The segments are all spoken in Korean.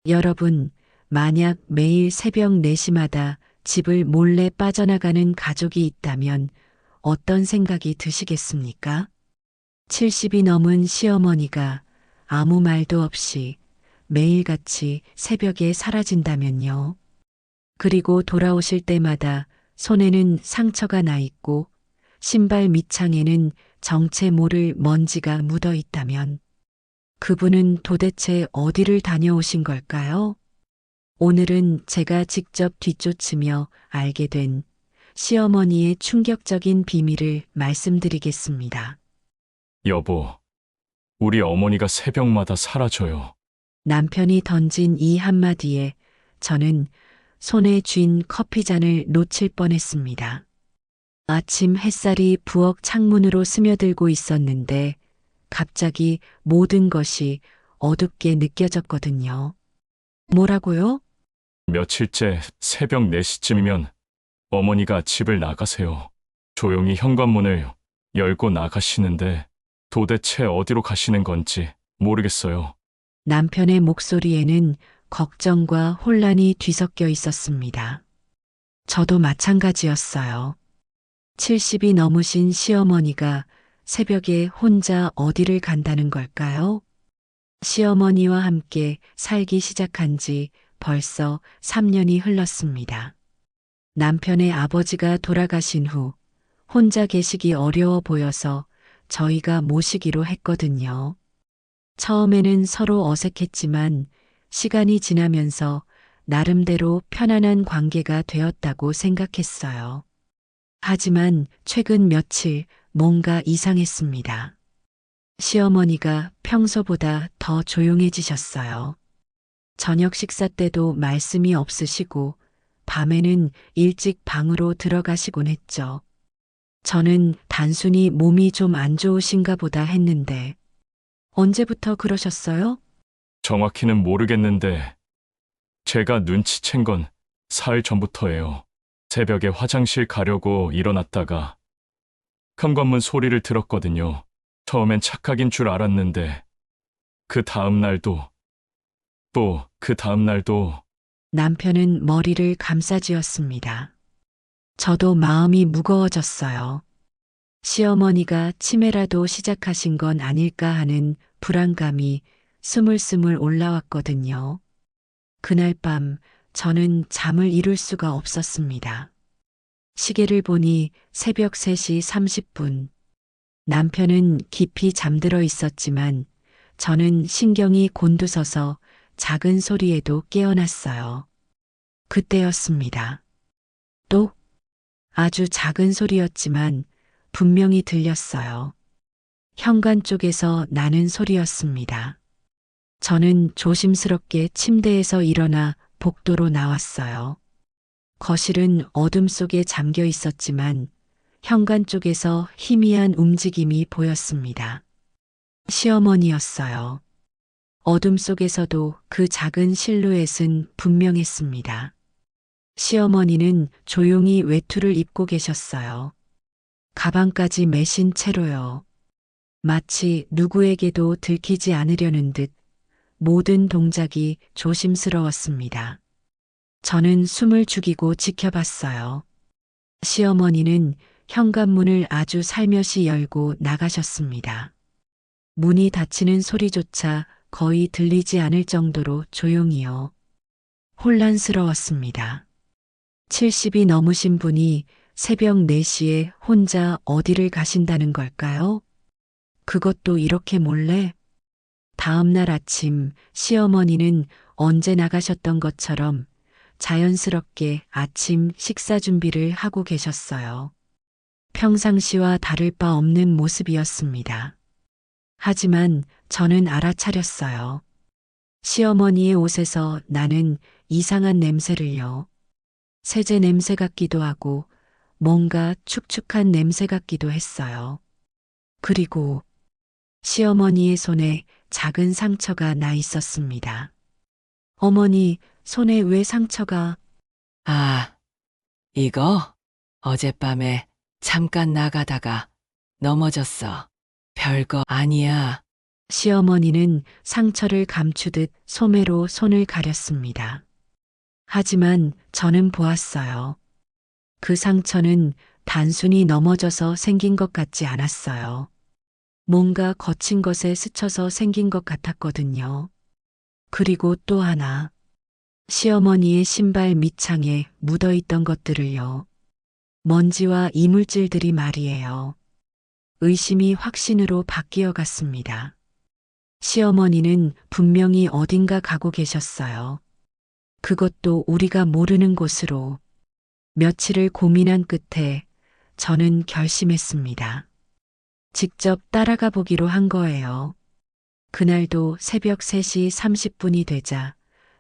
여러분, 만약 매일 새벽 4시마다 집을 몰래 빠져나가는 가족이 있다면 어떤 생각이 드시겠습니까? 70이 넘은 시어머니가 아무 말도 없이 매일같이 새벽에 사라진다면요. 그리고 돌아오실 때마다 손에는 상처가 나 있고 신발 밑창에는 정체 모를 먼지가 묻어 있다면 그분은 도대체 어디를 다녀오신 걸까요? 오늘은 제가 직접 뒤쫓으며 알게 된 시어머니의 충격적인 비밀을 말씀드리겠습니다. 여보, 우리 어머니가 새벽마다 사라져요. 남편이 던진 이 한마디에 저는 손에 쥔 커피잔을 놓칠 뻔했습니다. 아침 햇살이 부엌 창문으로 스며들고 있었는데 갑자기 모든 것이 어둡게 느껴졌거든요. 뭐라고요? 며칠째 새벽 4시쯤이면 어머니가 집을 나가세요. 조용히 현관문을 열고 나가시는데 도대체 어디로 가시는 건지 모르겠어요. 남편의 목소리에는 걱정과 혼란이 뒤섞여 있었습니다. 저도 마찬가지였어요. 70이 넘으신 시어머니가 새벽에 혼자 어디를 간다는 걸까요? 시어머니와 함께 살기 시작한 지 벌써 3년이 흘렀습니다. 남편의 아버지가 돌아가신 후 혼자 계시기 어려워 보여서 저희가 모시기로 했거든요. 처음에는 서로 어색했지만 시간이 지나면서 나름대로 편안한 관계가 되었다고 생각했어요. 하지만 최근 며칠 뭔가 이상했습니다. 시어머니가 평소보다 더 조용해지셨어요. 저녁 식사 때도 말씀이 없으시고 밤에는 일찍 방으로 들어가시곤 했죠. 저는 단순히 몸이 좀 안 좋으신가 보다 했는데 언제부터 그러셨어요? 정확히는 모르겠는데 제가 눈치챈 건 사흘 전부터예요. 새벽에 화장실 가려고 일어났다가 현관문 소리를 들었거든요. 처음엔 착각인 줄 알았는데 그 다음 날도 또 그 다음 날도 남편은 머리를 감싸쥐었습니다. 저도 마음이 무거워졌어요. 시어머니가 치매라도 시작하신 건 아닐까 하는 불안감이 스물스물 올라왔거든요. 그날 밤 저는 잠을 이룰 수가 없었습니다. 시계를 보니 새벽 3시 30분. 남편은 깊이 잠들어 있었지만 저는 신경이 곤두서서 작은 소리에도 깨어났어요. 그때였습니다. 또 아주 작은 소리였지만 분명히 들렸어요. 현관 쪽에서 나는 소리였습니다. 저는 조심스럽게 침대에서 일어나 복도로 나왔어요. 거실은 어둠 속에 잠겨 있었지만 현관 쪽에서 희미한 움직임이 보였습니다. 시어머니였어요. 어둠 속에서도 그 작은 실루엣은 분명했습니다. 시어머니는 조용히 외투를 입고 계셨어요. 가방까지 메신 채로요. 마치 누구에게도 들키지 않으려는 듯 모든 동작이 조심스러웠습니다. 저는 숨을 죽이고 지켜봤어요. 시어머니는 현관문을 아주 살며시 열고 나가셨습니다. 문이 닫히는 소리조차 거의 들리지 않을 정도로 조용히요. 혼란스러웠습니다. 70이 넘으신 분이 새벽 4시에 혼자 어디를 가신다는 걸까요? 그것도 이렇게 몰래? 다음 날 아침 시어머니는 언제 나가셨던 것처럼 자연스럽게 아침 식사 준비를 하고 계셨어요. 평상시와 다를 바 없는 모습이었습니다. 하지만 저는 알아차렸어요. 시어머니의 옷에서 나는 이상한 냄새를요. 세제 냄새 같기도 하고 뭔가 축축한 냄새 같기도 했어요. 그리고 시어머니의 손에 작은 상처가 나 있었습니다. 어머니, 손에 왜 상처가? 아, 이거 어젯밤에 잠깐 나가다가 넘어졌어. 별거 아니야. 시어머니는 상처를 감추듯 소매로 손을 가렸습니다. 하지만 저는 보았어요. 그 상처는 단순히 넘어져서 생긴 것 같지 않았어요. 뭔가 거친 것에 스쳐서 생긴 것 같았거든요. 그리고 또 하나, 시어머니의 신발 밑창에 묻어있던 것들을요. 먼지와 이물질들이 말이에요. 의심이 확신으로 바뀌어 갔습니다. 시어머니는 분명히 어딘가 가고 계셨어요. 그것도 우리가 모르는 곳으로. 며칠을 고민한 끝에 저는 결심했습니다. 직접 따라가 보기로 한 거예요. 그날도 새벽 3시 30분이 되자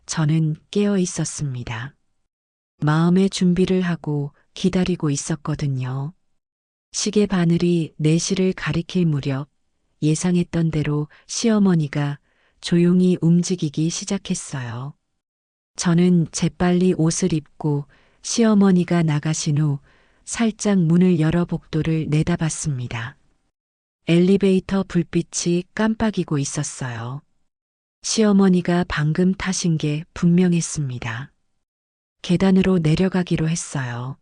저는 깨어 있었습니다. 마음의 준비를 하고 기다리고 있었거든요. 시계 바늘이 4시를 가리킬 무렵 예상했던 대로 시어머니가 조용히 움직이기 시작했어요. 저는 재빨리 옷을 입고 시어머니가 나가신 후 살짝 문을 열어 복도를 내다봤습니다. 엘리베이터 불빛이 깜빡이고 있었어요. 시어머니가 방금 타신 게 분명했습니다. 계단으로 내려가기로 했어요.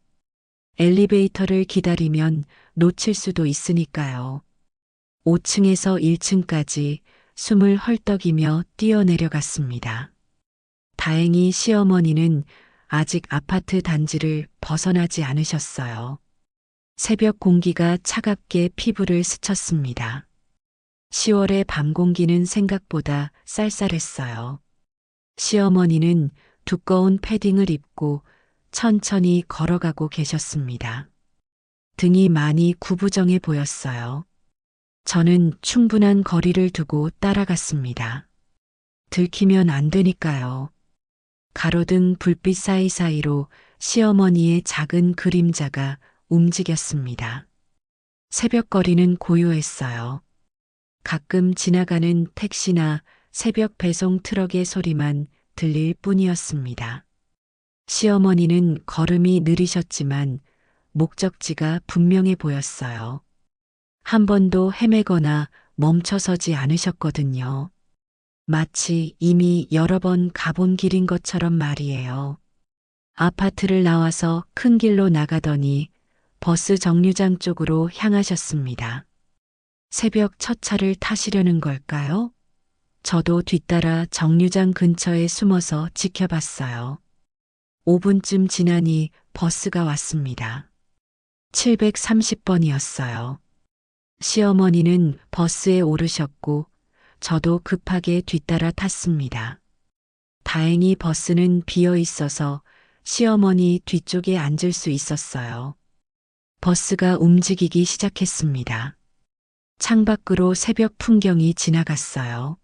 엘리베이터를 기다리면 놓칠 수도 있으니까요. 5층에서 1층까지 숨을 헐떡이며 뛰어내려갔습니다. 다행히 시어머니는 아직 아파트 단지를 벗어나지 않으셨어요. 새벽 공기가 차갑게 피부를 스쳤습니다. 10월의 밤 공기는 생각보다 쌀쌀했어요. 시어머니는 두꺼운 패딩을 입고 천천히 걸어가고 계셨습니다. 등이 많이 구부정해 보였어요. 저는 충분한 거리를 두고 따라갔습니다. 들키면 안 되니까요. 가로등 불빛 사이사이로 시어머니의 작은 그림자가 움직였습니다. 새벽거리는 고요했어요. 가끔 지나가는 택시나 새벽 배송 트럭의 소리만 들릴 뿐이었습니다. 시어머니는 걸음이 느리셨지만 목적지가 분명해 보였어요. 한 번도 헤매거나 멈춰서지 않으셨거든요. 마치 이미 여러 번 가본 길인 것처럼 말이에요. 아파트를 나와서 큰 길로 나가더니 버스 정류장 쪽으로 향하셨습니다. 새벽 첫 차를 타시려는 걸까요? 저도 뒤따라 정류장 근처에 숨어서 지켜봤어요. 5분쯤 지나니 버스가 왔습니다. 730번이었어요. 시어머니는 버스에 오르셨고 저도 급하게 뒤따라 탔습니다. 다행히 버스는 비어 있어서 시어머니 뒤쪽에 앉을 수 있었어요. 버스가 움직이기 시작했습니다. 창밖으로 새벽 풍경이 지나갔어요.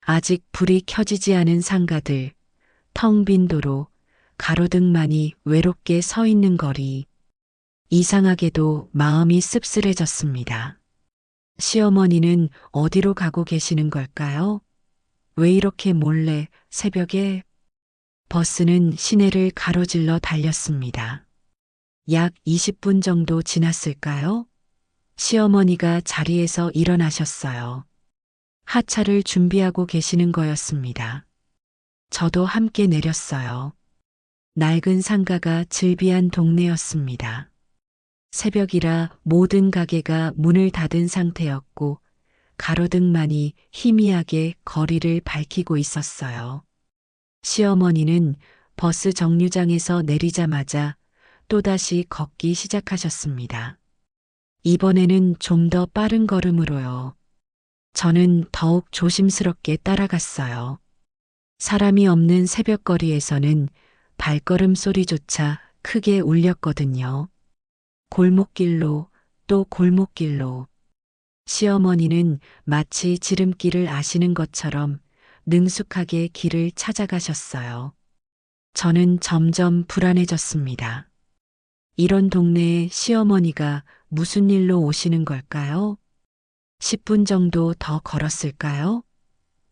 아직 불이 켜지지 않은 상가들, 텅 빈 도로, 가로등만이 외롭게 서 있는 거리. 이상하게도 마음이 씁쓸해졌습니다. 시어머니는 어디로 가고 계시는 걸까요? 왜 이렇게 몰래 새벽에? 버스는 시내를 가로질러 달렸습니다. 약 20분 정도 지났을까요? 시어머니가 자리에서 일어나셨어요. 하차를 준비하고 계시는 거였습니다. 저도 함께 내렸어요. 낡은 상가가 즐비한 동네였습니다. 새벽이라 모든 가게가 문을 닫은 상태였고 가로등만이 희미하게 거리를 밝히고 있었어요. 시어머니는 버스 정류장에서 내리자마자 또다시 걷기 시작하셨습니다. 이번에는 좀 더 빠른 걸음으로요. 저는 더욱 조심스럽게 따라갔어요. 사람이 없는 새벽거리에서는 발걸음 소리조차 크게 울렸거든요. 골목길로 또 골목길로. 시어머니는 마치 지름길을 아시는 것처럼 능숙하게 길을 찾아가셨어요. 저는 점점 불안해졌습니다. 이런 동네에 시어머니가 무슨 일로 오시는 걸까요? 10분 정도 더 걸었을까요?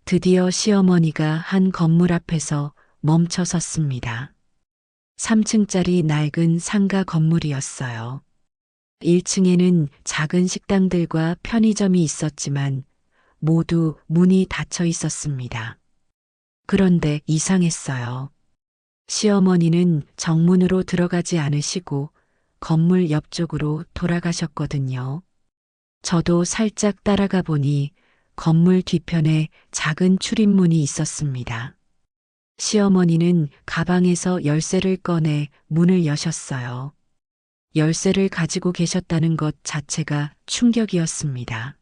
드디어 시어머니가 한 건물 앞에서 멈춰 섰습니다. 3층짜리 낡은 상가 건물이었어요. 1층에는 작은 식당들과 편의점이 있었지만 모두 문이 닫혀 있었습니다. 그런데 이상했어요. 시어머니는 정문으로 들어가지 않으시고 건물 옆쪽으로 돌아가셨거든요. 저도 살짝 따라가 보니 건물 뒤편에 작은 출입문이 있었습니다. 시어머니는 가방에서 열쇠를 꺼내 문을 여셨어요. 열쇠를 가지고 계셨다는 것 자체가 충격이었습니다.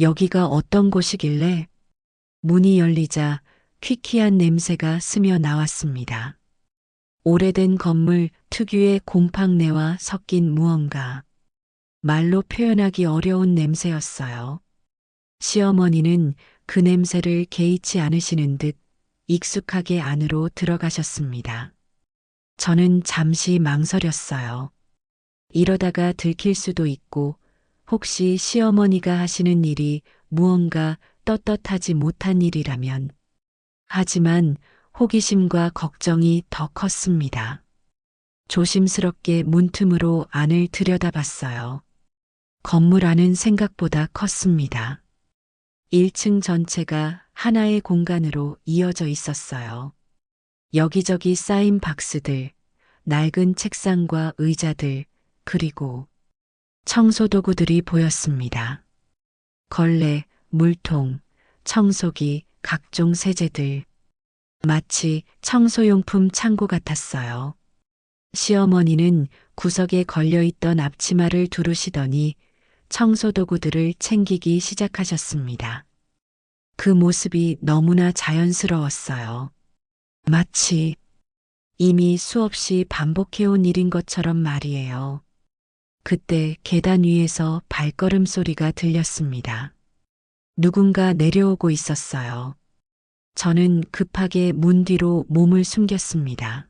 여기가 어떤 곳이길래? 문이 열리자 퀴퀴한 냄새가 스며 나왔습니다. 오래된 건물 특유의 곰팡내와 섞인 무언가. 말로 표현하기 어려운 냄새였어요. 시어머니는 그 냄새를 개의치 않으시는 듯 익숙하게 안으로 들어가셨습니다. 저는 잠시 망설였어요. 이러다가 들킬 수도 있고 혹시 시어머니가 하시는 일이 무언가 떳떳하지 못한 일이라면. 하지만 호기심과 걱정이 더 컸습니다. 조심스럽게 문틈으로 안을 들여다봤어요. 건물 안은 생각보다 컸습니다. 1층 전체가 하나의 공간으로 이어져 있었어요. 여기저기 쌓인 박스들, 낡은 책상과 의자들, 그리고 청소도구들이 보였습니다. 걸레, 물통, 청소기, 각종 세제들. 마치 청소용품 창고 같았어요. 시어머니는 구석에 걸려있던 앞치마를 두르시더니 청소도구들을 챙기기 시작하셨습니다. 그 모습이 너무나 자연스러웠어요. 마치 이미 수없이 반복해온 일인 것처럼 말이에요. 그때 계단 위에서 발걸음 소리가 들렸습니다. 누군가 내려오고 있었어요. 저는 급하게 문 뒤로 몸을 숨겼습니다.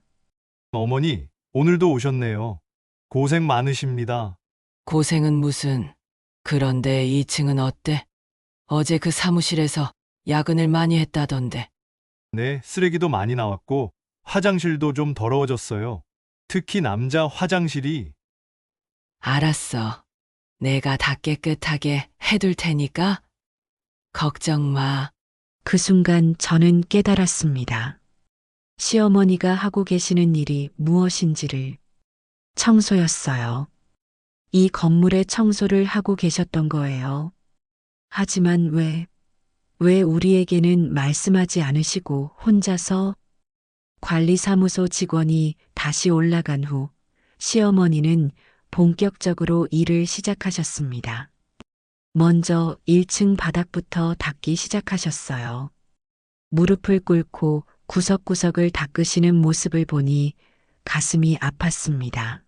어머니, 오늘도 오셨네요. 고생 많으십니다. 고생은 무슨. 그런데 2층은 어때? 어제 그 사무실에서 야근을 많이 했다던데. 네, 쓰레기도 많이 나왔고 화장실도 좀 더러워졌어요. 특히 남자 화장실이. 알았어. 내가 다 깨끗하게 해둘 테니까 걱정 마. 그 순간 저는 깨달았습니다. 시어머니가 하고 계시는 일이 무엇인지를. 청소였어요. 이 건물의 청소를 하고 계셨던 거예요. 하지만 왜 우리에게는 말씀하지 않으시고 혼자서? 관리사무소 직원이 다시 올라간 후 시어머니는 본격적으로 일을 시작하셨습니다. 먼저 1층 바닥부터 닦기 시작하셨어요. 무릎을 꿇고 구석구석을 닦으시는 모습을 보니 가슴이 아팠습니다.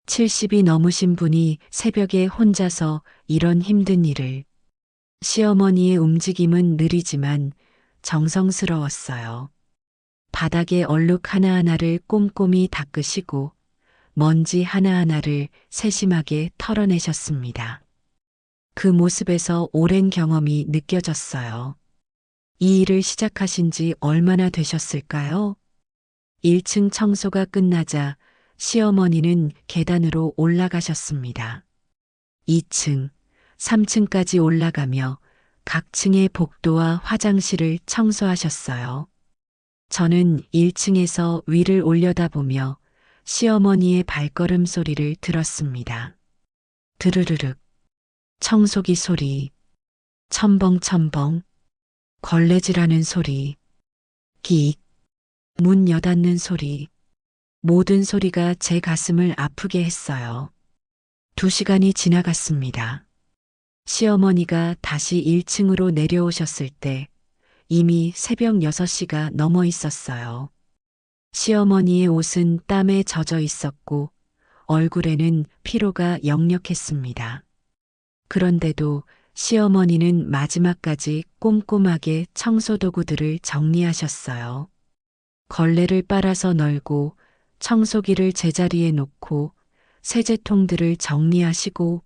70이 넘으신 분이 새벽에 혼자서 이런 힘든 일을. 시어머니의 움직임은 느리지만 정성스러웠어요. 바닥의 얼룩 하나하나를 꼼꼼히 닦으시고 먼지 하나하나를 세심하게 털어내셨습니다. 그 모습에서 오랜 경험이 느껴졌어요. 이 일을 시작하신 지 얼마나 되셨을까요? 1층 청소가 끝나자 시어머니는 계단으로 올라가셨습니다. 2층, 3층까지 올라가며 각 층의 복도와 화장실을 청소하셨어요. 저는 1층에서 위를 올려다보며 시어머니의 발걸음 소리를 들었습니다. 드르르륵, 청소기 소리, 첨벙첨벙, 걸레질하는 소리, 끽, 문 여닫는 소리. 모든 소리가 제 가슴을 아프게 했어요. 2시간이 지나갔습니다. 시어머니가 다시 1층으로 내려오셨을 때 이미 새벽 6시가 넘어 있었어요. 시어머니의 옷은 땀에 젖어 있었고 얼굴에는 피로가 역력했습니다. 그런데도 시어머니는 마지막까지 꼼꼼하게 청소도구들을 정리하셨어요. 걸레를 빨아서 널고 청소기를 제자리에 놓고 세제통들을 정리하시고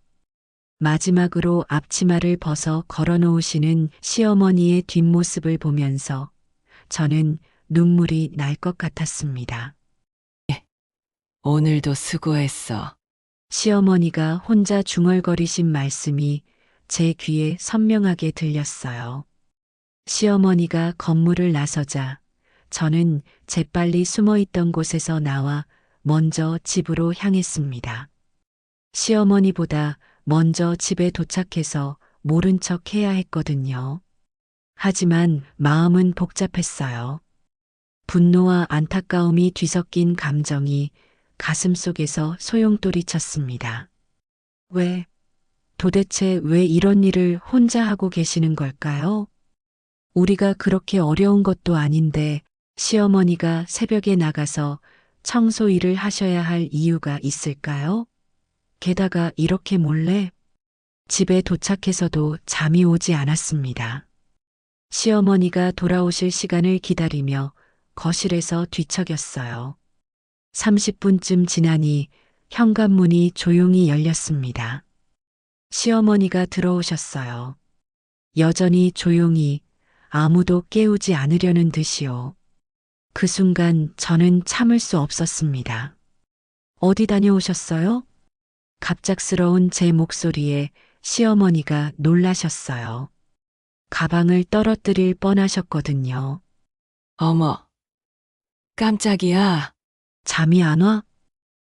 마지막으로 앞치마를 벗어 걸어놓으시는 시어머니의 뒷모습을 보면서 저는 눈물이 날 것 같았습니다. 오늘도 수고했어. 시어머니가 혼자 중얼거리신 말씀이 제 귀에 선명하게 들렸어요. 시어머니가 건물을 나서자 저는 재빨리 숨어 있던 곳에서 나와 먼저 집으로 향했습니다. 시어머니보다 먼저 집에 도착해서 모른 척 해야 했거든요. 하지만 마음은 복잡했어요. 분노와 안타까움이 뒤섞인 감정이 가슴 속에서 소용돌이 쳤습니다. 도대체 왜 이런 일을 혼자 하고 계시는 걸까요? 우리가 그렇게 어려운 것도 아닌데 시어머니가 새벽에 나가서 청소 일을 하셔야 할 이유가 있을까요? 게다가 이렇게 몰래 집에 도착해서도 잠이 오지 않았습니다. 시어머니가 돌아오실 시간을 기다리며 거실에서 뒤척였어요. 30분쯤 지나니 현관문이 조용히 열렸습니다. 시어머니가 들어오셨어요. 여전히 조용히 아무도 깨우지 않으려는 듯이요. 그 순간 저는 참을 수 없었습니다. 어디 다녀오셨어요? 갑작스러운 제 목소리에 시어머니가 놀라셨어요. 가방을 떨어뜨릴 뻔하셨거든요. 어머, 깜짝이야. 잠이 안 와?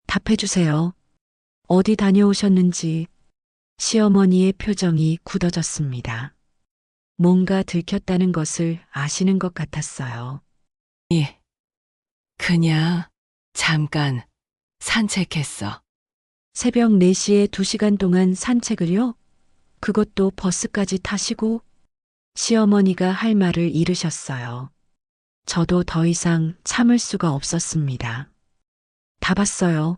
답해주세요. 어디 다녀오셨는지. 시어머니의 표정이 굳어졌습니다. 뭔가 들켰다는 것을 아시는 것 같았어요. 그냥 잠깐 산책했어. 새벽 4시에 2시간 동안 산책을요? 그것도 버스까지 타시고? 시어머니가 할 말을 잃으셨어요. 저도 더 이상 참을 수가 없었습니다. 다 봤어요.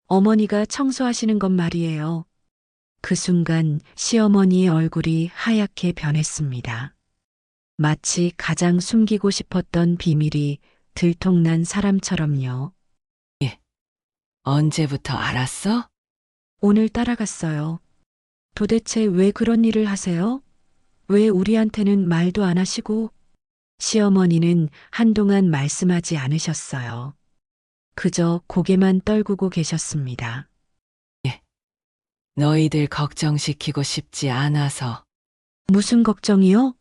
어머니가 청소하시는 것 말이에요. 그 순간 시어머니의 얼굴이 하얗게 변했습니다. 마치 가장 숨기고 싶었던 비밀이 들통난 사람처럼요. 언제부터 알았어? 오늘 따라갔어요. 도대체 왜 그런 일을 하세요? 왜 우리한테는 말도 안 하시고? 시어머니는 한동안 말씀하지 않으셨어요. 그저 고개만 떨구고 계셨습니다. 너희들 걱정시키고 싶지 않아서. 무슨 걱정이요?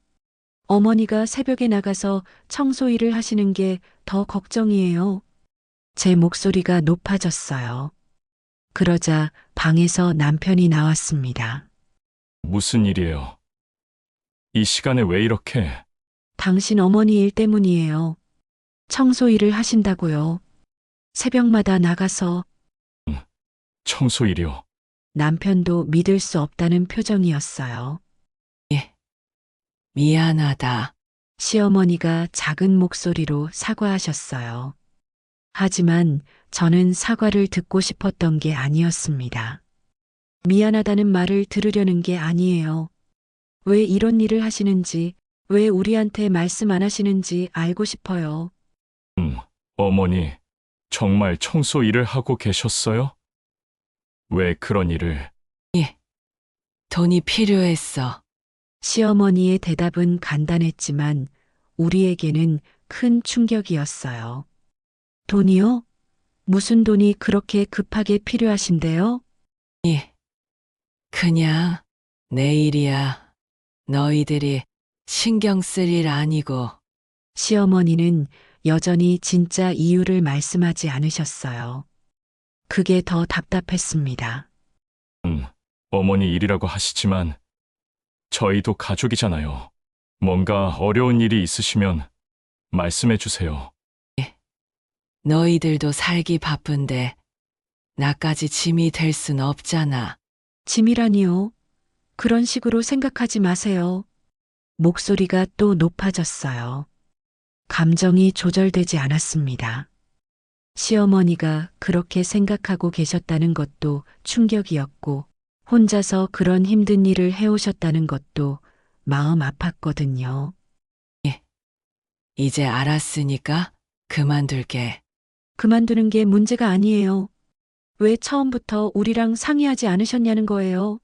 어머니가 새벽에 나가서 청소 일을 하시는 게 더 걱정이에요. 제 목소리가 높아졌어요. 그러자 방에서 남편이 나왔습니다. 무슨 일이에요? 이 시간에 왜 이렇게? 당신 어머니 일 때문이에요. 청소 일을 하신다고요. 새벽마다 나가서. 청소 일이요. 남편도 믿을 수 없다는 표정이었어요. 미안하다. 시어머니가 작은 목소리로 사과하셨어요. 하지만 저는 사과를 듣고 싶었던 게 아니었습니다. 미안하다는 말을 들으려는 게 아니에요. 왜 이런 일을 하시는지, 왜 우리한테 말씀 안 하시는지 알고 싶어요. 어머니, 정말 청소 일을 하고 계셨어요? 왜 그런 일을? 돈이 필요했어. 시어머니의 대답은 간단했지만 우리에게는 큰 충격이었어요. 돈이요? 무슨 돈이 그렇게 급하게 필요하신데요? 그냥 내 일이야. 너희들이 신경 쓸 일 아니고. 시어머니는 여전히 진짜 이유를 말씀하지 않으셨어요. 그게 더 답답했습니다. 어머니 일이라고 하시지만 저희도 가족이잖아요. 뭔가 어려운 일이 있으시면 말씀해 주세요. 너희들도 살기 바쁜데 나까지 짐이 될 순 없잖아. 짐이라니요. 그런 식으로 생각하지 마세요. 목소리가 또 높아졌어요. 감정이 조절되지 않았습니다. 시어머니가 그렇게 생각하고 계셨다는 것도 충격이었고, 혼자서 그런 힘든 일을 해오셨다는 것도 마음 아팠거든요. 이제 알았으니까 그만둘게. 그만두는 게 문제가 아니에요. 왜 처음부터 우리랑 상의하지 않으셨냐는 거예요.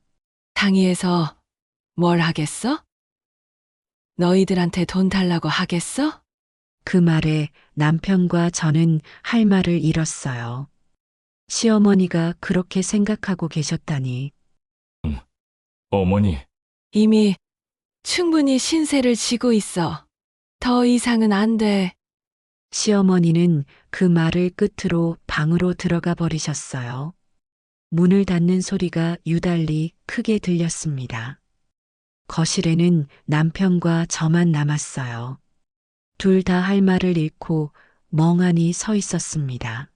상의해서 뭘 하겠어? 너희들한테 돈 달라고 하겠어? 그 말에 남편과 저는 할 말을 잃었어요. 시어머니가 그렇게 생각하고 계셨다니. 어머니, 이미 충분히 신세를 지고 있어. 더 이상은 안 돼. 시어머니는 그 말을 끝으로 방으로 들어가 버리셨어요. 문을 닫는 소리가 유달리 크게 들렸습니다. 거실에는 남편과 저만 남았어요. 둘 다 할 말을 잃고 멍하니 서 있었습니다.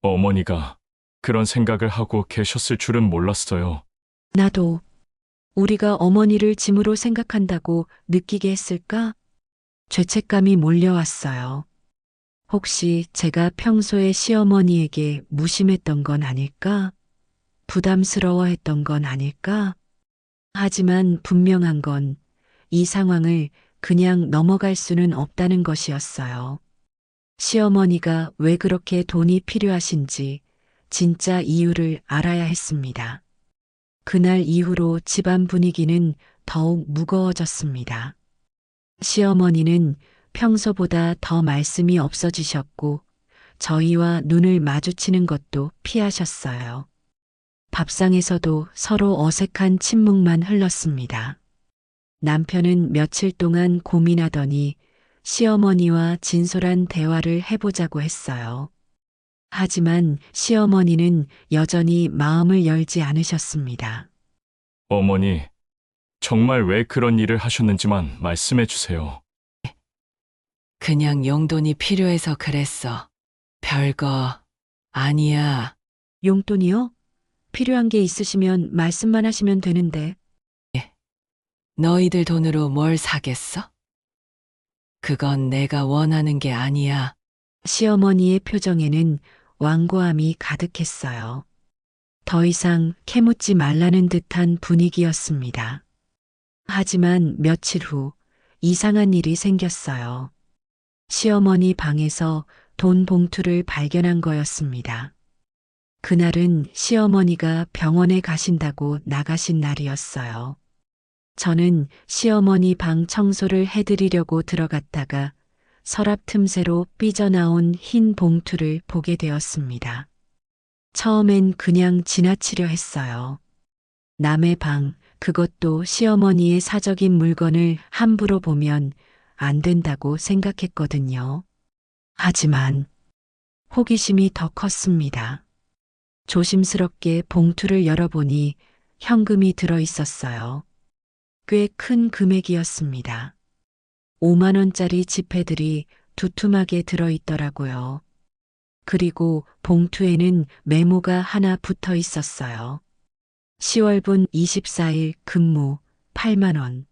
어머니가 그런 생각을 하고 계셨을 줄은 몰랐어요. 나도 우리가 어머니를 짐으로 생각한다고 느끼게 했을까? 죄책감이 몰려왔어요. 혹시 제가 평소에 시어머니에게 무심했던 건 아닐까? 부담스러워했던 건 아닐까? 하지만 분명한 건 이 상황을 그냥 넘어갈 수는 없다는 것이었어요. 시어머니가 왜 그렇게 돈이 필요하신지 진짜 이유를 알아야 했습니다. 그날 이후로 집안 분위기는 더욱 무거워졌습니다. 시어머니는 평소보다 더 말씀이 없어지셨고 저희와 눈을 마주치는 것도 피하셨어요. 밥상에서도 서로 어색한 침묵만 흘렀습니다. 남편은 며칠 동안 고민하더니 시어머니와 진솔한 대화를 해보자고 했어요. 하지만 시어머니는 여전히 마음을 열지 않으셨습니다. 어머니, 정말 왜 그런 일을 하셨는지만 말씀해 주세요. 그냥 용돈이 필요해서 그랬어. 별거 아니야. 용돈이요? 필요한 게 있으시면 말씀만 하시면 되는데. 너희들 돈으로 뭘 사겠어? 그건 내가 원하는 게 아니야. 시어머니의 표정에는 완고함이 가득했어요. 더 이상 캐묻지 말라는 듯한 분위기였습니다. 하지만 며칠 후 이상한 일이 생겼어요. 시어머니 방에서 돈 봉투를 발견한 거였습니다. 그날은 시어머니가 병원에 가신다고 나가신 날이었어요. 저는 시어머니 방 청소를 해드리려고 들어갔다가 서랍 틈새로 삐져나온 흰 봉투를 보게 되었습니다. 처음엔 그냥 지나치려 했어요. 남의 방, 그것도 시어머니의 사적인 물건을 함부로 보면 안 된다고 생각했거든요. 하지만 호기심이 더 컸습니다. 조심스럽게 봉투를 열어보니 현금이 들어 있었어요. 꽤 큰 금액이었습니다. 5만 원짜리 지폐들이 두툼하게 들어 있더라고요. 그리고 봉투에는 메모가 하나 붙어 있었어요. 10월분 24일 근무 8만 원.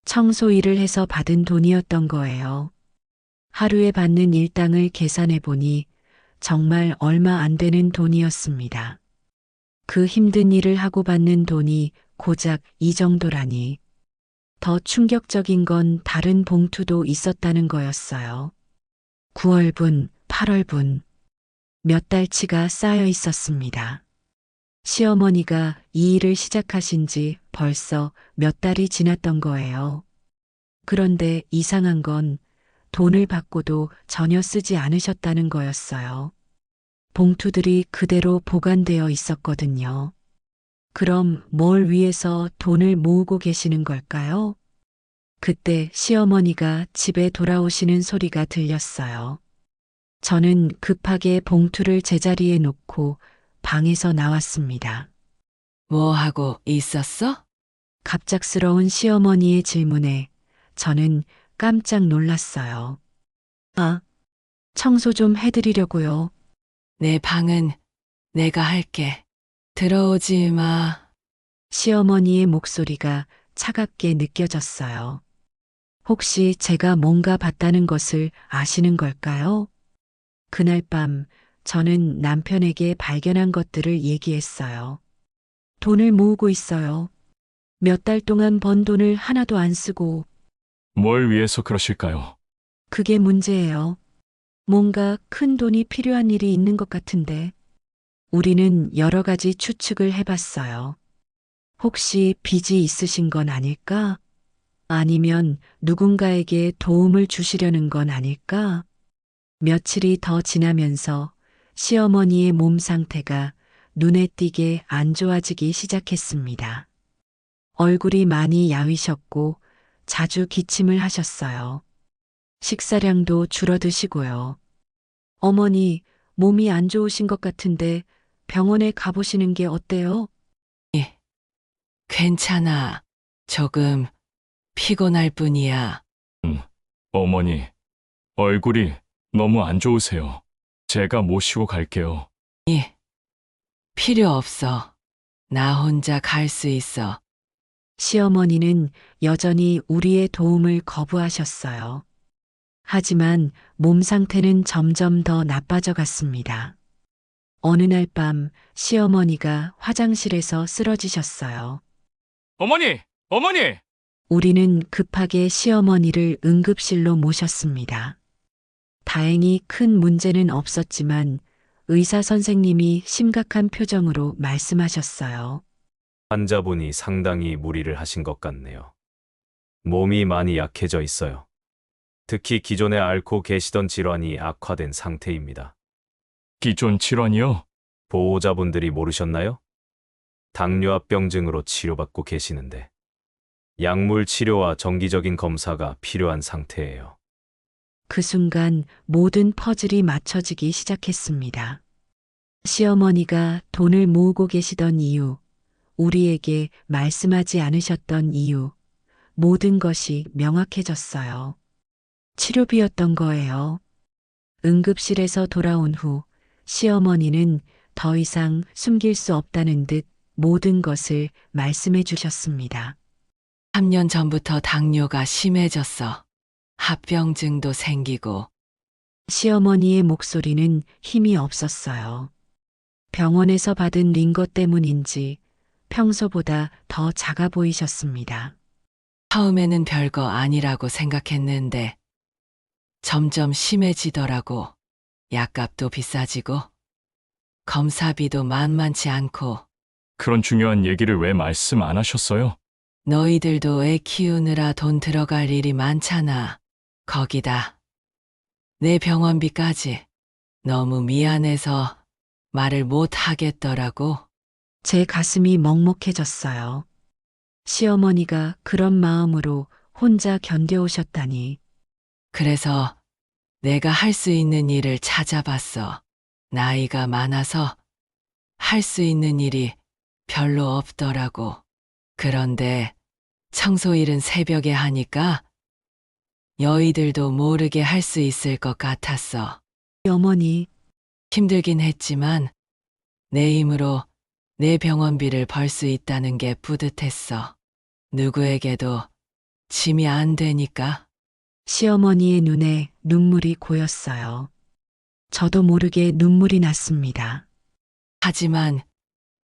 청소 일을 해서 받은 돈이었던 거예요. 하루에 받는 일당을 계산해 보니 정말 얼마 안 되는 돈이었습니다. 그 힘든 일을 하고 받는 돈이 고작 이 정도라니. 더 충격적인 건 다른 봉투도 있었다는 거였어요. 9월분, 8월분. 몇 달치가 쌓여 있었습니다. 시어머니가 이 일을 시작하신 지 벌써 몇 달이 지났던 거예요. 그런데 이상한 건 돈을 받고도 전혀 쓰지 않으셨다는 거였어요. 봉투들이 그대로 보관되어 있었거든요. 그럼 뭘 위해서 돈을 모으고 계시는 걸까요? 그때 시어머니가 집에 돌아오시는 소리가 들렸어요. 저는 급하게 봉투를 제자리에 놓고 방에서 나왔습니다. 뭐 하고 있었어? 갑작스러운 시어머니의 질문에 저는 깜짝 놀랐어요. 아, 청소 좀 해드리려고요. 내 방은 내가 할게. 들어오지 마. 시어머니의 목소리가 차갑게 느껴졌어요. 혹시 제가 뭔가 봤다는 것을 아시는 걸까요? 그날 밤 저는 남편에게 발견한 것들을 얘기했어요. 돈을 모으고 있어요. 몇 달 동안 번 돈을 하나도 안 쓰고 뭘 위해서 그러실까요? 그게 문제예요. 뭔가 큰 돈이 필요한 일이 있는 것 같은데 우리는 여러 가지 추측을 해봤어요. 혹시 빚이 있으신 건 아닐까? 아니면 누군가에게 도움을 주시려는 건 아닐까? 며칠이 더 지나면서 시어머니의 몸 상태가 눈에 띄게 안 좋아지기 시작했습니다. 얼굴이 많이 야위셨고 자주 기침을 하셨어요. 식사량도 줄어드시고요. 어머니, 몸이 안 좋으신 것 같은데 병원에 가보시는 게 어때요? 괜찮아. 조금 피곤할 뿐이야. 어머니, 얼굴이 너무 안 좋으세요. 제가 모시고 갈게요. 필요 없어. 나 혼자 갈 수 있어. 시어머니는 여전히 우리의 도움을 거부하셨어요. 하지만 몸 상태는 점점 더 나빠져 갔습니다. 어느 날 밤 시어머니가 화장실에서 쓰러지셨어요. 어머니! 어머니! 우리는 급하게 시어머니를 응급실로 모셨습니다. 다행히 큰 문제는 없었지만 의사 선생님이 심각한 표정으로 말씀하셨어요. 환자분이 상당히 무리를 하신 것 같네요. 몸이 많이 약해져 있어요. 특히 기존에 앓고 계시던 질환이 악화된 상태입니다. 기존 질환이요? 보호자분들이 모르셨나요? 당뇨합병증으로 치료받고 계시는데 약물 치료와 정기적인 검사가 필요한 상태예요. 그 순간 모든 퍼즐이 맞춰지기 시작했습니다. 시어머니가 돈을 모으고 계시던 이유, 우리에게 말씀하지 않으셨던 이유, 모든 것이 명확해졌어요. 치료비였던 거예요. 응급실에서 돌아온 후 시어머니는 더 이상 숨길 수 없다는 듯 모든 것을 말씀해 주셨습니다. 3년 전부터 당뇨가 심해졌어. 합병증도 생기고. 시어머니의 목소리는 힘이 없었어요. 병원에서 받은 링거 때문인지 평소보다 더 작아 보이셨습니다. 처음에는 별거 아니라고 생각했는데 점점 심해지더라고. 약값도 비싸지고 검사비도 만만치 않고. 그런 중요한 얘기를 왜 말씀 안 하셨어요? 너희들도 애 키우느라 돈 들어갈 일이 많잖아. 거기다 내 병원비까지. 너무 미안해서 말을 못 하겠더라고. 제 가슴이 먹먹해졌어요. 시어머니가 그런 마음으로 혼자 견뎌오셨다니. 그래서 내가 할 수 있는 일을 찾아봤어. 나이가 많아서 할 수 있는 일이 별로 없더라고. 그런데 청소일은 새벽에 하니까 너희들도 모르게 할 수 있을 것 같았어. 어머니, 힘들긴 했지만 내 힘으로 내 병원비를 벌 수 있다는 게 뿌듯했어. 누구에게도 짐이 안 되니까. 시어머니의 눈에 눈물이 고였어요. 저도 모르게 눈물이 났습니다. 하지만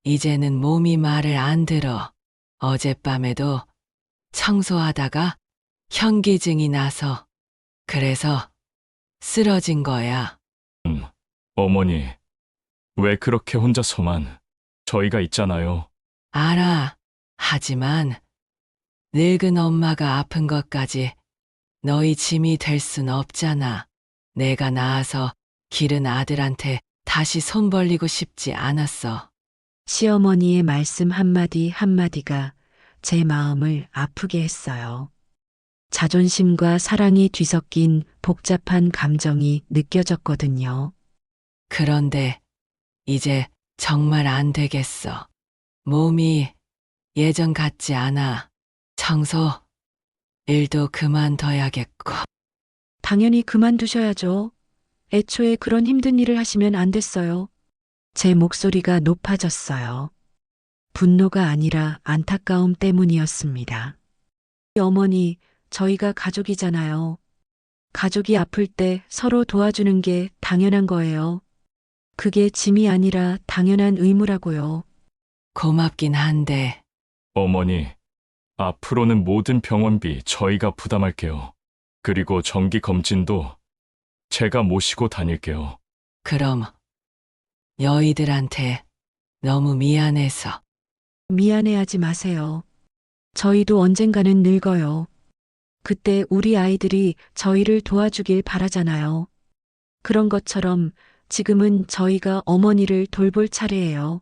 이제는 몸이 말을 안 들어. 어젯밤에도 청소하다가 현기증이 나서 그래서 쓰러진 거야. 어머니, 왜 그렇게 혼자서만? 저희가 있잖아요. 알아. 하지만 늙은 엄마가 아픈 것까지 너희 짐이 될 순 없잖아. 내가 낳아서 기른 아들한테 다시 손 벌리고 싶지 않았어. 시어머니의 말씀 한마디 한마디가 제 마음을 아프게 했어요. 자존심과 사랑이 뒤섞인 복잡한 감정이 느껴졌거든요. 그런데 이제 정말 안 되겠어. 몸이 예전 같지 않아. 청소 일도 그만둬야겠고. 당연히 그만두셔야죠. 애초에 그런 힘든 일을 하시면 안 됐어요. 제 목소리가 높아졌어요. 분노가 아니라 안타까움 때문이었습니다. 어머니, 저희가 가족이잖아요. 가족이 아플 때 서로 도와주는 게 당연한 거예요. 그게 짐이 아니라 당연한 의무라고요. 고맙긴 한데 어머니, 앞으로는 모든 병원비 저희가 부담할게요. 그리고 정기 검진도 제가 모시고 다닐게요. 그럼 너희들한테 너무 미안해서. 미안해하지 마세요. 저희도 언젠가는 늙어요. 그때 우리 아이들이 저희를 도와주길 바라잖아요. 그런 것처럼 지금은 저희가 어머니를 돌볼 차례예요.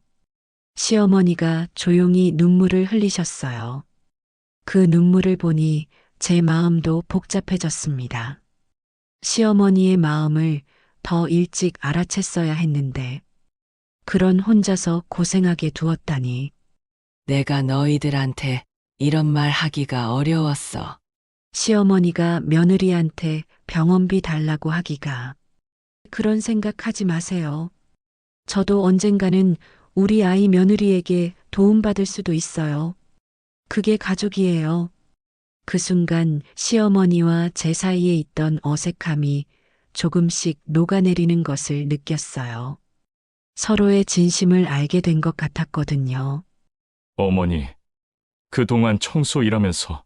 시어머니가 조용히 눈물을 흘리셨어요. 그 눈물을 보니 제 마음도 복잡해졌습니다. 시어머니의 마음을 더 일찍 알아챘어야 했는데, 그런 혼자서 고생하게 두었다니. 내가 너희들한테 이런 말 하기가 어려웠어. 시어머니가 며느리한테 병원비 달라고 하기가. 그런 생각하지 마세요. 저도 언젠가는 우리 아이 며느리에게 도움받을 수도 있어요. 그게 가족이에요. 그 순간 시어머니와 제 사이에 있던 어색함이 조금씩 녹아내리는 것을 느꼈어요. 서로의 진심을 알게 된 것 같았거든요. 어머니, 그동안 청소 일하면서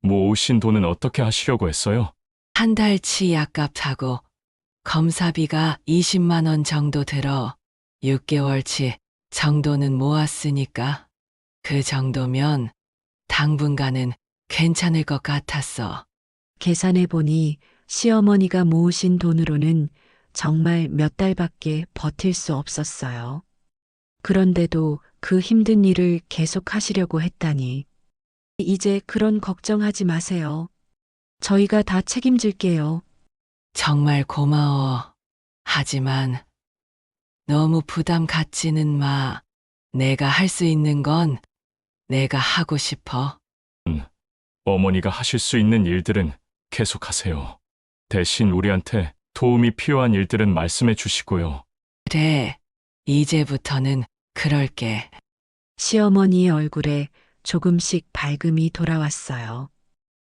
모으신 돈은 어떻게 하시려고 했어요? 한 달치 약값하고 검사비가 20만 원 정도 들어 6개월치 정도는 모았으니까 그 정도면 당분간은 괜찮을 것 같았어. 계산해 보니 시어머니가 모으신 돈으로는 정말 몇 달밖에 버틸 수 없었어요. 그런데도 그 힘든 일을 계속 하시려고 했다니. 이제 그런 걱정하지 마세요. 저희가 다 책임질게요. 정말 고마워. 하지만 너무 부담 갖지는 마. 내가 할 수 있는 건 내가 하고 싶어. 어머니가 하실 수 있는 일들은 계속하세요. 대신 우리한테 도움이 필요한 일들은 말씀해 주시고요. 그래, 이제부터는 그럴게. 시어머니의 얼굴에 조금씩 밝음이 돌아왔어요.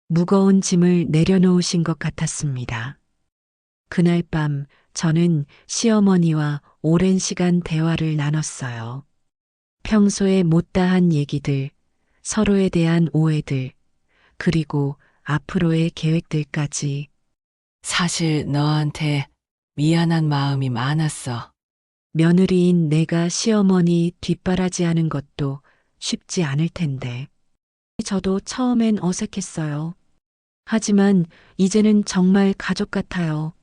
무거운 짐을 내려놓으신 것 같았습니다. 그날 밤 저는 시어머니와 오랜 시간 대화를 나눴어요. 평소에 못다한 얘기들, 서로에 대한 오해들, 그리고 앞으로의 계획들까지. 사실 너한테 미안한 마음이 많았어. 며느리인 내가 시어머니 뒷바라지하는 것도 쉽지 않을 텐데. 저도 처음엔 어색했어요. 하지만 이제는 정말 가족 같아요.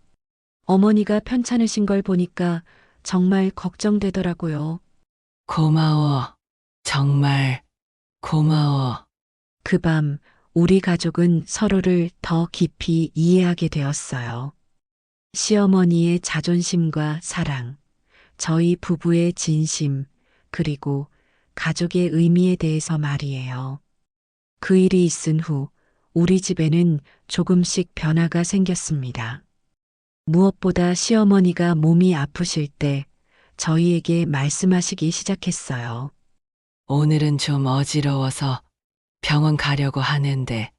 어머니가 편찮으신 걸 보니까 정말 걱정되더라고요. 고마워. 정말 고마워. 그 밤 우리 가족은 서로를 더 깊이 이해하게 되었어요. 시어머니의 자존심과 사랑, 저희 부부의 진심, 그리고 가족의 의미에 대해서 말이에요. 그 일이 있은 후 우리 집에는 조금씩 변화가 생겼습니다. 무엇보다 시어머니가 몸이 아프실 때 저희에게 말씀하시기 시작했어요. 오늘은 좀 어지러워서 병원 가려고 하는데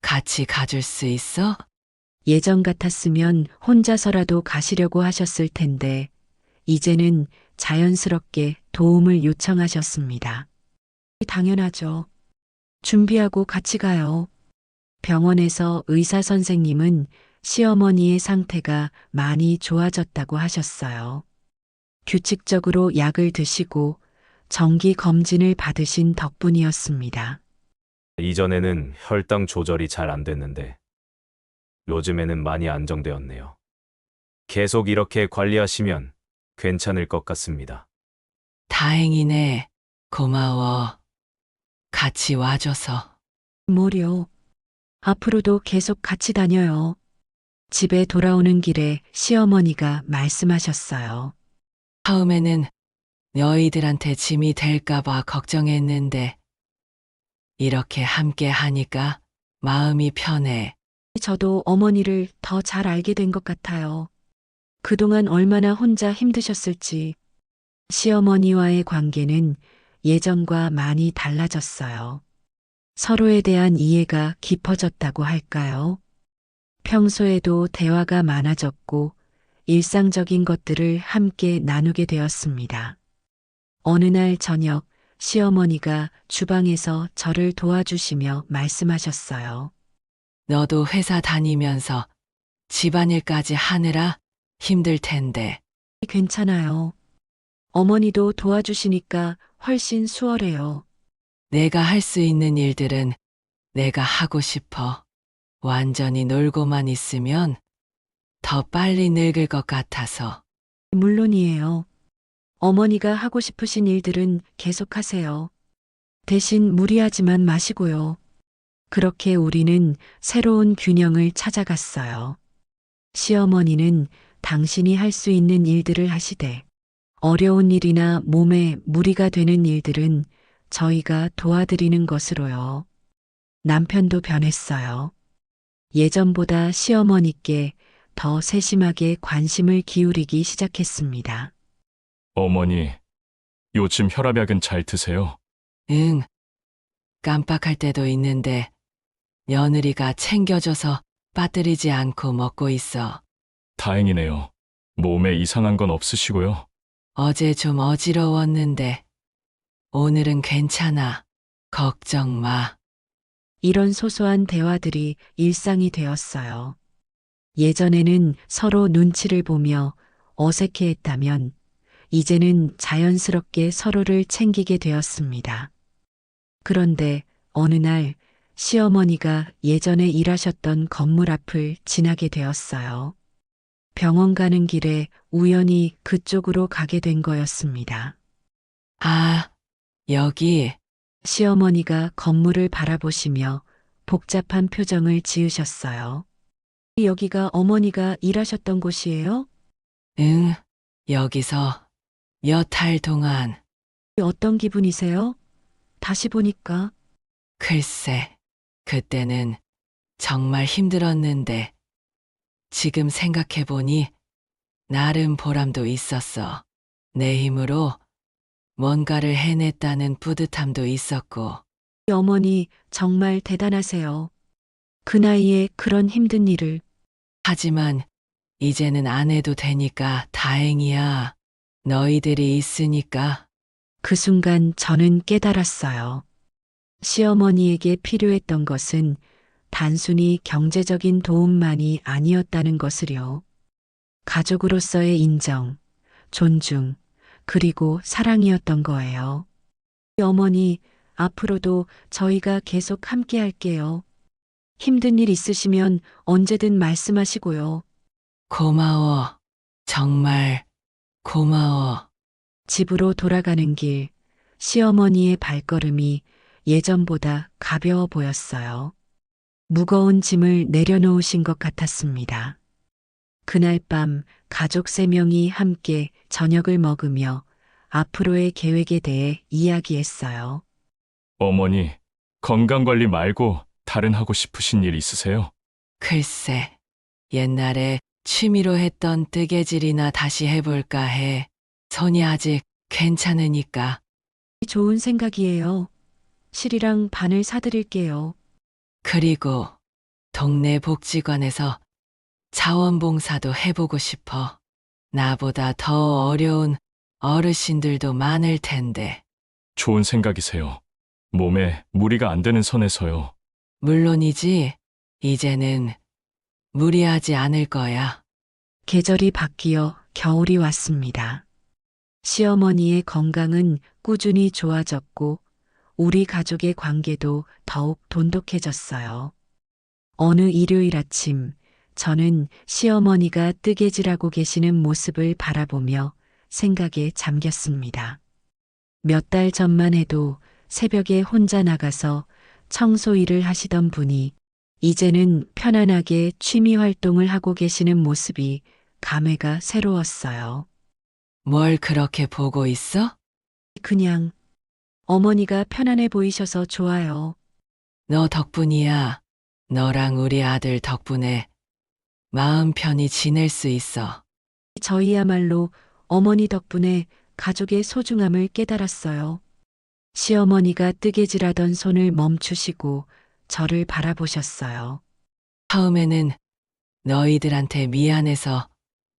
같이 가줄 수 있어? 예전 같았으면 혼자서라도 가시려고 하셨을 텐데 이제는 자연스럽게 도움을 요청하셨습니다. 당연하죠. 준비하고 같이 가요. 병원에서 의사 선생님은 시어머니의 상태가 많이 좋아졌다고 하셨어요. 규칙적으로 약을 드시고 정기 검진을 받으신 덕분이었습니다. 이전에는 혈당 조절이 잘 안 됐는데 요즘에는 많이 안정되었네요. 계속 이렇게 관리하시면 괜찮을 것 같습니다. 다행이네. 고마워. 같이 와줘서. 뭐려. 앞으로도 계속 같이 다녀요. 집에 돌아오는 길에 시어머니가 말씀하셨어요. 처음에는 너희들한테 짐이 될까봐 걱정했는데 이렇게 함께 하니까 마음이 편해. 저도 어머니를 더 잘 알게 된 것 같아요. 그동안 얼마나 혼자 힘드셨을지. 시어머니와의 관계는 예전과 많이 달라졌어요. 서로에 대한 이해가 깊어졌다고 할까요? 평소에도 대화가 많아졌고 일상적인 것들을 함께 나누게 되었습니다. 어느 날 저녁 시어머니가 주방에서 저를 도와주시며 말씀하셨어요. 너도 회사 다니면서 집안일까지 하느라 힘들 텐데. 괜찮아요. 어머니도 도와주시니까 훨씬 수월해요. 내가 할 수 있는 일들은 내가 하고 싶어. 완전히 놀고만 있으면 더 빨리 늙을 것 같아서. 물론이에요. 어머니가 하고 싶으신 일들은 계속하세요. 대신 무리하지만 마시고요. 그렇게 우리는 새로운 균형을 찾아갔어요. 시어머니는 당신이 할 수 있는 일들을 하시되 어려운 일이나 몸에 무리가 되는 일들은 저희가 도와드리는 것으로요. 남편도 변했어요. 예전보다 시어머니께 더 세심하게 관심을 기울이기 시작했습니다. 어머니, 요즘 혈압약은 잘 드세요? 응. 깜빡할 때도 있는데 며느리가 챙겨줘서 빠뜨리지 않고 먹고 있어. 다행이네요. 몸에 이상한 건 없으시고요. 어제 좀 어지러웠는데 오늘은 괜찮아. 걱정 마. 이런 소소한 대화들이 일상이 되었어요. 예전에는 서로 눈치를 보며 어색해했다면 이제는 자연스럽게 서로를 챙기게 되었습니다. 그런데 어느 날 시어머니가 예전에 일하셨던 건물 앞을 지나게 되었어요. 병원 가는 길에 우연히 그쪽으로 가게 된 거였습니다. 아, 여기. 시어머니가 건물을 바라보시며 복잡한 표정을 지으셨어요. 여기가 어머니가 일하셨던 곳이에요? 응. 여기서 몇 달 동안. 어떤 기분이세요? 다시 보니까 글쎄, 그때는 정말 힘들었는데 지금 생각해보니 나름 보람도 있었어. 내 힘으로 뭔가를 해냈다는 뿌듯함도 있었고. 어머니 정말 대단하세요. 그 나이에 그런 힘든 일을. 하지만 이제는 안 해도 되니까 다행이야. 너희들이 있으니까. 그 순간 저는 깨달았어요. 시어머니에게 필요했던 것은 단순히 경제적인 도움만이 아니었다는 것을요. 가족으로서의 인정, 존중, 그리고 사랑이었던 거예요. 어머니, 앞으로도 저희가 계속 함께 할게요. 힘든 일 있으시면 언제든 말씀하시고요. 고마워. 정말 고마워. 집으로 돌아가는 길, 시어머니의 발걸음이 예전보다 가벼워 보였어요. 무거운 짐을 내려놓으신 것 같았습니다. 그날 밤 가족 3명이 함께 저녁을 먹으며 앞으로의 계획에 대해 이야기했어요. 어머니, 건강관리 말고 다른 하고 싶으신 일 있으세요? 글쎄, 옛날에 취미로 했던 뜨개질이나 다시 해볼까 해. 손이 아직 괜찮으니까. 좋은 생각이에요. 실이랑 바늘 사드릴게요. 그리고 동네 복지관에서 자원봉사도 해보고 싶어. 나보다 더 어려운 어르신들도 많을 텐데. 좋은 생각이세요. 몸에 무리가 안 되는 선에서요. 물론이지, 이제는 무리하지 않을 거야. 계절이 바뀌어 겨울이 왔습니다. 시어머니의 건강은 꾸준히 좋아졌고 우리 가족의 관계도 더욱 돈독해졌어요. 어느 일요일 아침 저는 시어머니가 뜨개질하고 계시는 모습을 바라보며 생각에 잠겼습니다. 몇 달 전만 해도 새벽에 혼자 나가서 청소 일을 하시던 분이 이제는 편안하게 취미 활동을 하고 계시는 모습이 감회가 새로웠어요. 뭘 그렇게 보고 있어? 그냥 어머니가 편안해 보이셔서 좋아요. 너 덕분이야. 너랑 우리 아들 덕분에 마음 편히 지낼 수 있어. 저희야말로 어머니 덕분에 가족의 소중함을 깨달았어요. 시어머니가 뜨개질하던 손을 멈추시고 저를 바라보셨어요. 처음에는 너희들한테 미안해서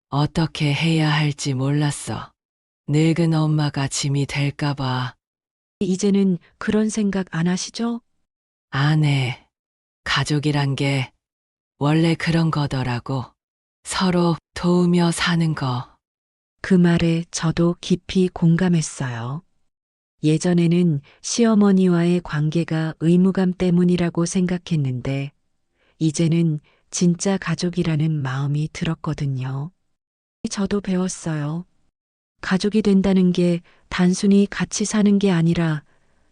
어떻게 해야 할지 몰랐어. 늙은 엄마가 짐이 될까봐. 이제는 그런 생각 안 하시죠? 안 해. 가족이란 게 원래 그런 거더라고. 서로 도우며 사는 거. 그 말에 저도 깊이 공감했어요. 예전에는 시어머니와의 관계가 의무감 때문이라고 생각했는데, 이제는 진짜 가족이라는 마음이 들었거든요. 저도 배웠어요. 가족이 된다는 게 단순히 같이 사는 게 아니라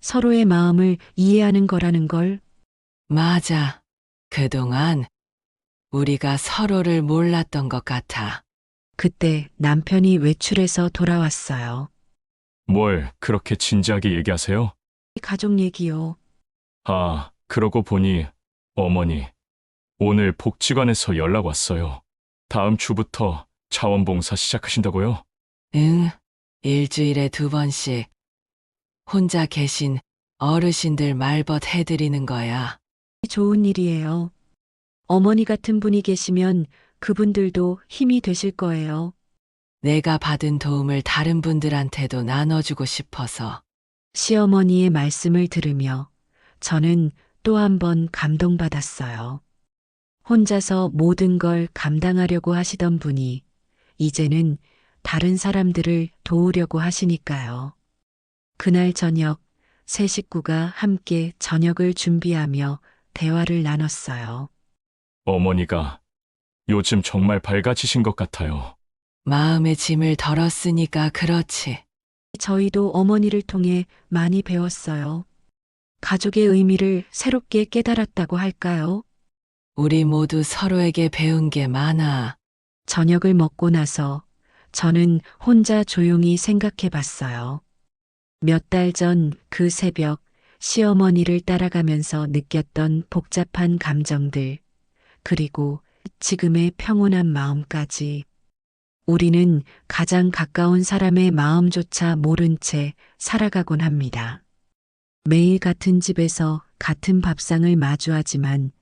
서로의 마음을 이해하는 거라는 걸. 맞아. 그동안 우리가 서로를 몰랐던 것 같아. 그때 남편이 외출해서 돌아왔어요. 뭘 그렇게 진지하게 얘기하세요? 가족 얘기요. 아, 그러고 보니 어머니, 오늘 복지관에서 연락 왔어요. 다음 주부터 자원봉사 시작하신다고요? 응, 일주일에 2번씩 혼자 계신 어르신들 말벗 해드리는 거야. 좋은 일이에요. 어머니 같은 분이 계시면 그분들도 힘이 되실 거예요. 내가 받은 도움을 다른 분들한테도 나눠주고 싶어서. 시어머니의 말씀을 들으며 저는 또 한 번 감동받았어요. 혼자서 모든 걸 감당하려고 하시던 분이 이제는 다른 사람들을 도우려고 하시니까요. 그날 저녁 세 식구가 함께 저녁을 준비하며 대화를 나눴어요. 어머니가 요즘 정말 밝아지신 것 같아요. 마음의 짐을 덜었으니까 그렇지. 저희도 어머니를 통해 많이 배웠어요. 가족의 의미를 새롭게 깨달았다고 할까요? 우리 모두 서로에게 배운 게 많아. 저녁을 먹고 나서 저는 혼자 조용히 생각해 봤어요. 몇 달 전 그 새벽 시어머니를 따라가면서 느꼈던 복잡한 감정들, 그리고 지금의 평온한 마음까지. 우리는 가장 가까운 사람의 마음조차 모른 채 살아가곤 합니다. 매일 같은 집에서 같은 밥상을 마주하지만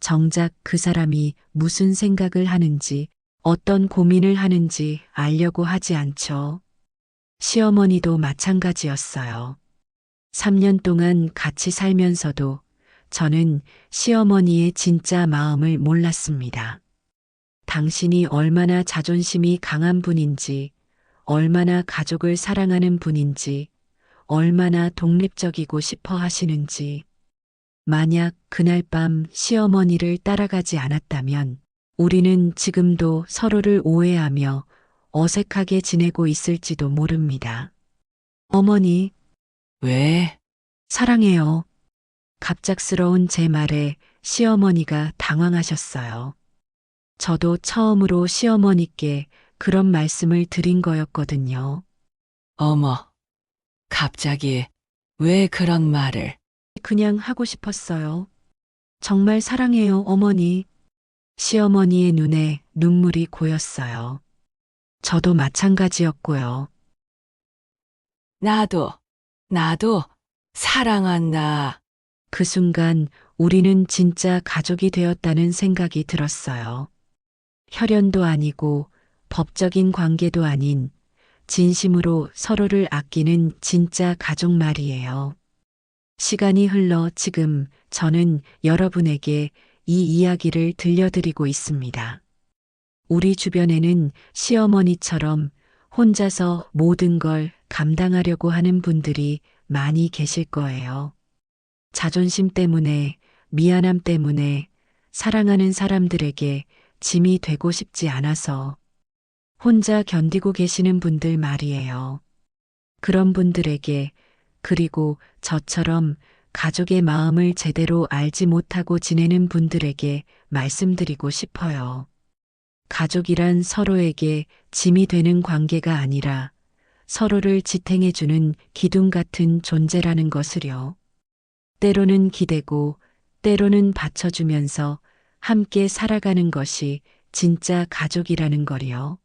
정작 그 사람이 무슨 생각을 하는지, 어떤 고민을 하는지 알려고 하지 않죠. 시어머니도 마찬가지였어요. 3년 동안 같이 살면서도 저는 시어머니의 진짜 마음을 몰랐습니다. 당신이 얼마나 자존심이 강한 분인지, 얼마나 가족을 사랑하는 분인지, 얼마나 독립적이고 싶어 하시는지. 만약 그날 밤 시어머니를 따라가지 않았다면 우리는 지금도 서로를 오해하며 어색하게 지내고 있을지도 모릅니다. 어머니, 왜? 사랑해요. 갑작스러운 제 말에 시어머니가 당황하셨어요. 저도 처음으로 시어머니께 그런 말씀을 드린 거였거든요. 어머, 갑자기 왜 그런 말을? 그냥 하고 싶었어요. 정말 사랑해요, 어머니. 시어머니의 눈에 눈물이 고였어요. 저도 마찬가지였고요. 나도 사랑한다. 그 순간 우리는 진짜 가족이 되었다는 생각이 들었어요. 혈연도 아니고 법적인 관계도 아닌 진심으로 서로를 아끼는 진짜 가족 말이에요. 시간이 흘러 지금 저는 여러분에게 이 이야기를 들려드리고 있습니다. 우리 주변에는 시어머니처럼 혼자서 모든 걸 감당하려고 하는 분들이 많이 계실 거예요. 자존심 때문에, 미안함 때문에 사랑하는 사람들에게 짐이 되고 싶지 않아서 혼자 견디고 계시는 분들 말이에요. 그런 분들에게, 그리고 저처럼 가족의 마음을 제대로 알지 못하고 지내는 분들에게 말씀드리고 싶어요. 가족이란 서로에게 짐이 되는 관계가 아니라 서로를 지탱해주는 기둥 같은 존재라는 것을요. 때로는 기대고 때로는 받쳐주면서 함께 살아가는 것이 진짜 가족이라는 거리요.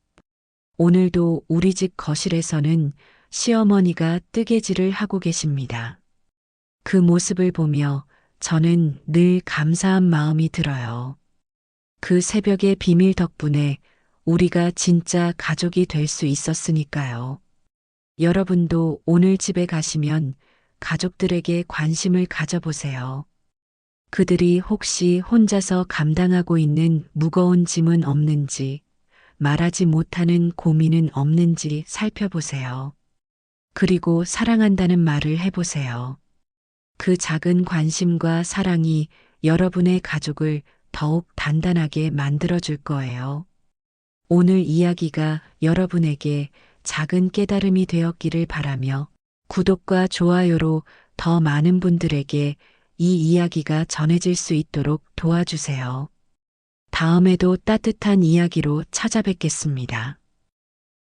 오늘도 우리 집 거실에서는 시어머니가 뜨개질을 하고 계십니다. 그 모습을 보며 저는 늘 감사한 마음이 들어요. 그 새벽의 비밀 덕분에 우리가 진짜 가족이 될 수 있었으니까요. 여러분도 오늘 집에 가시면 가족들에게 관심을 가져보세요. 그들이 혹시 혼자서 감당하고 있는 무거운 짐은 없는지, 말하지 못하는 고민은 없는지 살펴보세요. 그리고 사랑한다는 말을 해보세요. 그 작은 관심과 사랑이 여러분의 가족을 더욱 단단하게 만들어줄 거예요. 오늘 이야기가 여러분에게 작은 깨달음이 되었기를 바라며 구독과 좋아요로 더 많은 분들에게 이 이야기가 전해질 수 있도록 도와주세요. 다음에도 따뜻한 이야기로 찾아뵙겠습니다.